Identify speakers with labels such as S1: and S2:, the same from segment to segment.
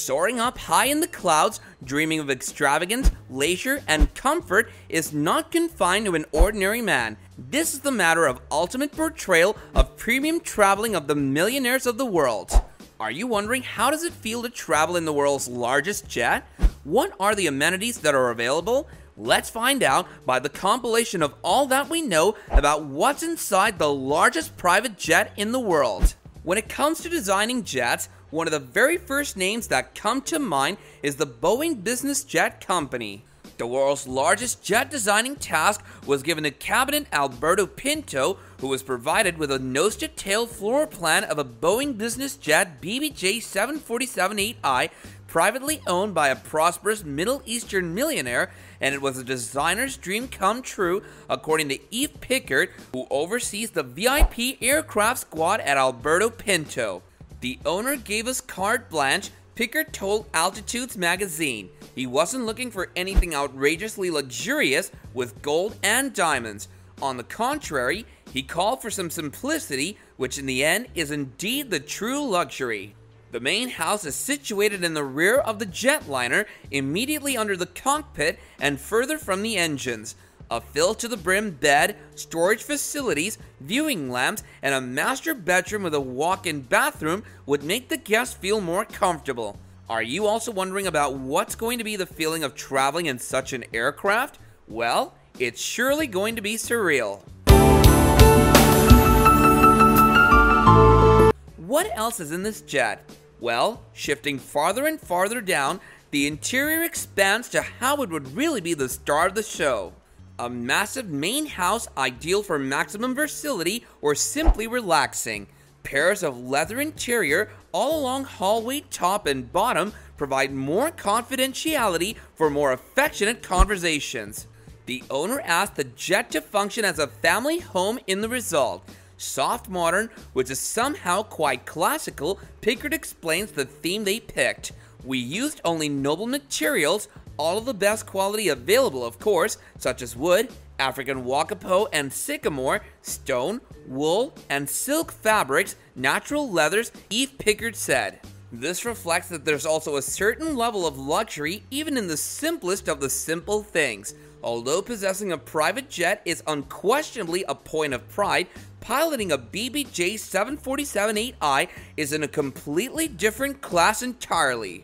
S1: Soaring up high in the clouds, dreaming of extravagance, leisure, and comfort is not confined to an ordinary man. This is the matter of ultimate portrayal of premium traveling of the millionaires of the world. Are you wondering how does it feel to travel in the world's largest jet? What are the amenities that are available? Let's find out by the compilation of all that we know about what's inside the largest private jet in the world. When it comes to designing jets, one of the very first names that come to mind is the Boeing business jet company. The world's largest jet designing task was given to Cabinet Alberto Pinto, who was provided with a nose-to-tail floor plan of a Boeing business jet BBJ 747-8I, privately owned by a prosperous Middle Eastern millionaire, and it was a designer's dream come true, according to Yves Pickard, who oversees the VIP aircraft squad at Alberto Pinto. The owner gave us carte blanche, Pickard told Altitudes magazine. He wasn't looking for anything outrageously luxurious with gold and diamonds. On the contrary, he called for some simplicity, which in the end is indeed the true luxury. The main house is situated in the rear of the jetliner, immediately under the cockpit and further from the engines. A fill-to-the-brim bed, storage facilities, viewing lamps, and a master bedroom with a walk-in bathroom would make the guests feel more comfortable. Are you also wondering about what's going to be the feeling of traveling in such an aircraft? Well, it's surely going to be surreal. What else is in this jet? Well, shifting farther and farther down, the interior expands to how it would really be the star of the show. A massive main house ideal for maximum versatility or simply relaxing. Pairs of leather interior all along hallway top and bottom provide more confidentiality for more affectionate conversations. The owner asked the jet to function as a family home in the result. Soft modern, which is somehow quite classical, Pickard explains the theme they picked. We used only noble materials, all of the best quality available of course, such as wood, African wakapo and sycamore, stone, wool, and silk fabrics, natural leathers, Yves Pickard said. This reflects that there's also a certain level of luxury even in the simplest of the simple things. Although possessing a private jet is unquestionably a point of pride, piloting a BBJ 747-8I is in a completely different class entirely.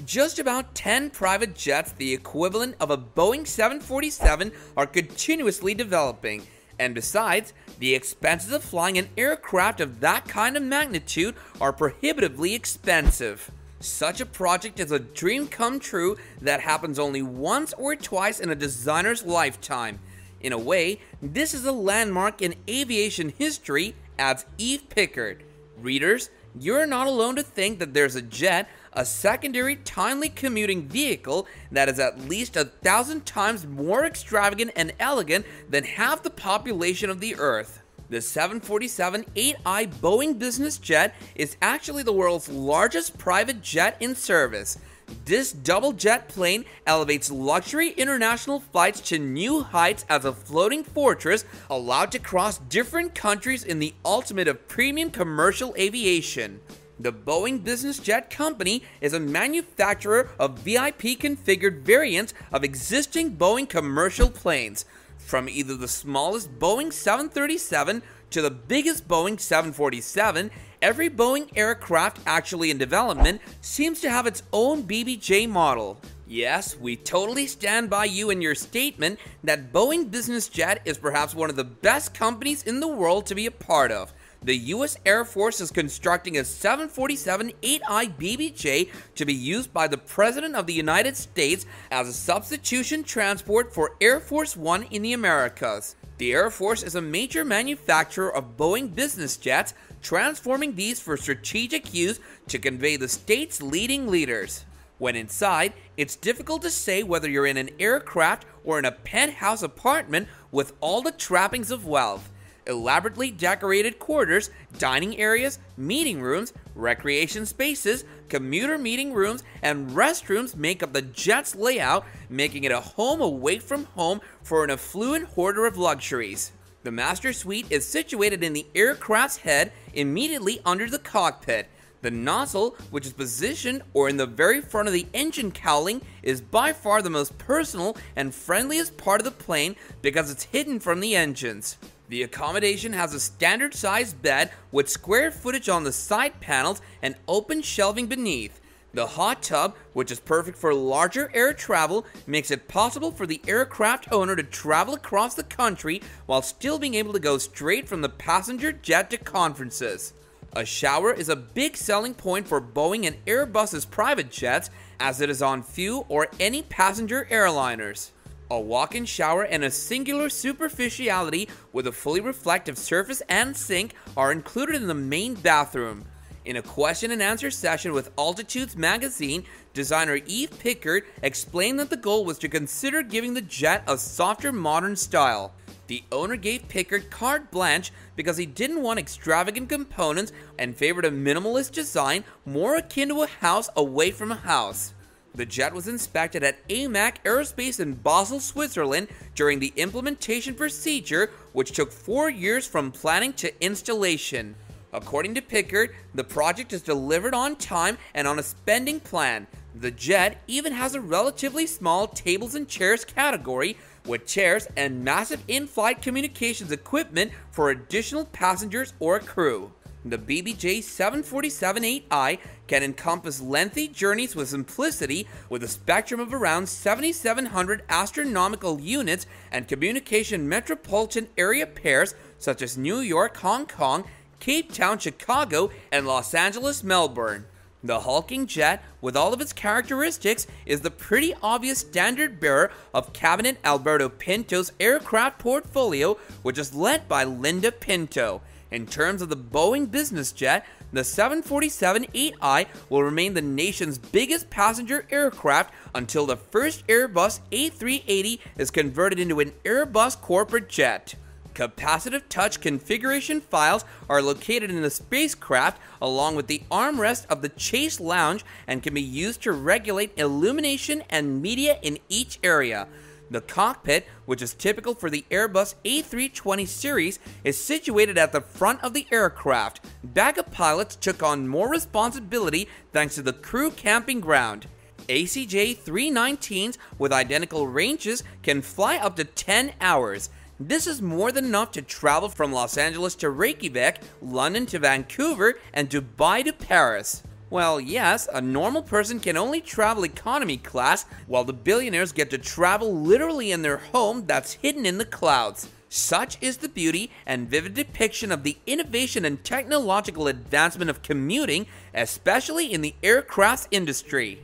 S1: Just about 10 private jets, the equivalent of a Boeing 747, are continuously developing. And besides, the expenses of flying an aircraft of that kind of magnitude are prohibitively expensive. Such a project is a dream come true that happens only once or twice in a designer's lifetime. In a way, this is a landmark in aviation history, adds Yves Pickard. Readers, you're not alone to think that there's a jet, a secondary timely commuting vehicle that is at least 1,000 times more extravagant and elegant than half the population of the Earth. The 747-8I Boeing business jet is actually the world's largest private jet in service. This double jet plane elevates luxury international flights to new heights as a floating fortress allowed to cross different countries in the ultimate of premium commercial aviation. The Boeing Business Jet Company is a manufacturer of VIP configured variants of existing Boeing commercial planes. From either the smallest Boeing 737 to the biggest Boeing 747, every Boeing aircraft actually in development seems to have its own BBJ model. Yes, we totally stand by you in your statement that Boeing Business Jet is perhaps one of the best companies in the world to be a part of. The U.S. Air Force is constructing a 747-8I BBJ to be used by the President of the United States as a substitution transport for Air Force One in the Americas. The Air Force is a major manufacturer of Boeing business jets, transforming these for strategic use to convey the state's leading leaders. When inside, it's difficult to say whether you're in an aircraft or in a penthouse apartment with all the trappings of wealth. Elaborately decorated quarters, dining areas, meeting rooms, recreation spaces, commuter meeting rooms, and restrooms make up the jet's layout, making it a home away from home for an affluent hoarder of luxuries. The master suite is situated in the aircraft's head immediately under the cockpit. The nozzle, which is positioned or in the very front of the engine cowling, is by far the most personal and friendliest part of the plane because it's hidden from the engines. The accommodation has a standard sized bed with square footage on the side panels and open shelving beneath. The hot tub, which is perfect for larger air travel, makes it possible for the aircraft owner to travel across the country while still being able to go straight from the passenger jet to conferences. A shower is a big selling point for Boeing and Airbus's private jets, as it is on few or any passenger airliners. A walk-in shower and a singular superficiality with a fully reflective surface and sink are included in the main bathroom. In a question and answer session with Altitudes magazine, designer Eve Pickard explained that the goal was to consider giving the jet a softer modern style. The owner gave Pickard carte blanche because he didn't want extravagant components and favored a minimalist design more akin to a house away from a house. The jet was inspected at AMAC Aerospace in Basel, Switzerland during the implementation procedure, which took 4 years from planning to installation. According to Pickard, the project is delivered on time and on a spending plan. The jet even has a relatively small tables and chairs category, with chairs and massive in-flight communications equipment for additional passengers or crew. The BBJ 747-8i can encompass lengthy journeys with simplicity, with a spectrum of around 7,700 astronomical units and communication metropolitan area pairs such as New York, Hong Kong, Cape Town, Chicago, and Los Angeles, Melbourne. The hulking jet, with all of its characteristics, is the pretty obvious standard bearer of Cabinet Alberto Pinto's aircraft portfolio, which is led by Linda Pinto. In terms of the Boeing business jet, the 747-8i will remain the nation's biggest passenger aircraft until the first Airbus A380 is converted into an Airbus corporate jet. Capacitive touch configuration files are located in the spacecraft along with the armrest of the chase lounge and can be used to regulate illumination and media in each area. The cockpit, which is typical for the Airbus A320 series, is situated at the front of the aircraft. Backup pilots took on more responsibility thanks to the crew camping ground. ACJ 319s with identical ranges can fly up to 10 hours. This is more than enough to travel from Los Angeles to Reykjavik, London to Vancouver, and Dubai to Paris. Well, yes, a normal person can only travel economy class, while the billionaires get to travel literally in their home that's hidden in the clouds. Such is the beauty and vivid depiction of the innovation and technological advancement of commuting, especially in the aircraft industry.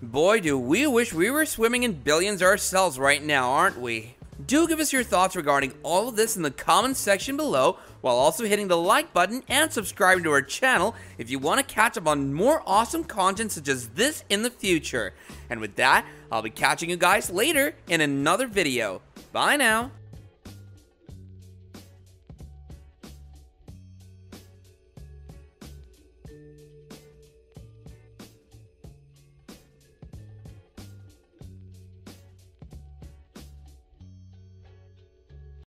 S1: Boy, do we wish we were swimming in billions ourselves right now, aren't we? Do give us your thoughts regarding all of this in the comments section below, while also hitting the like button and subscribing to our channel if you want to catch up on more awesome content such as this in the future. And with that, I'll be catching you guys later in another video. Bye now.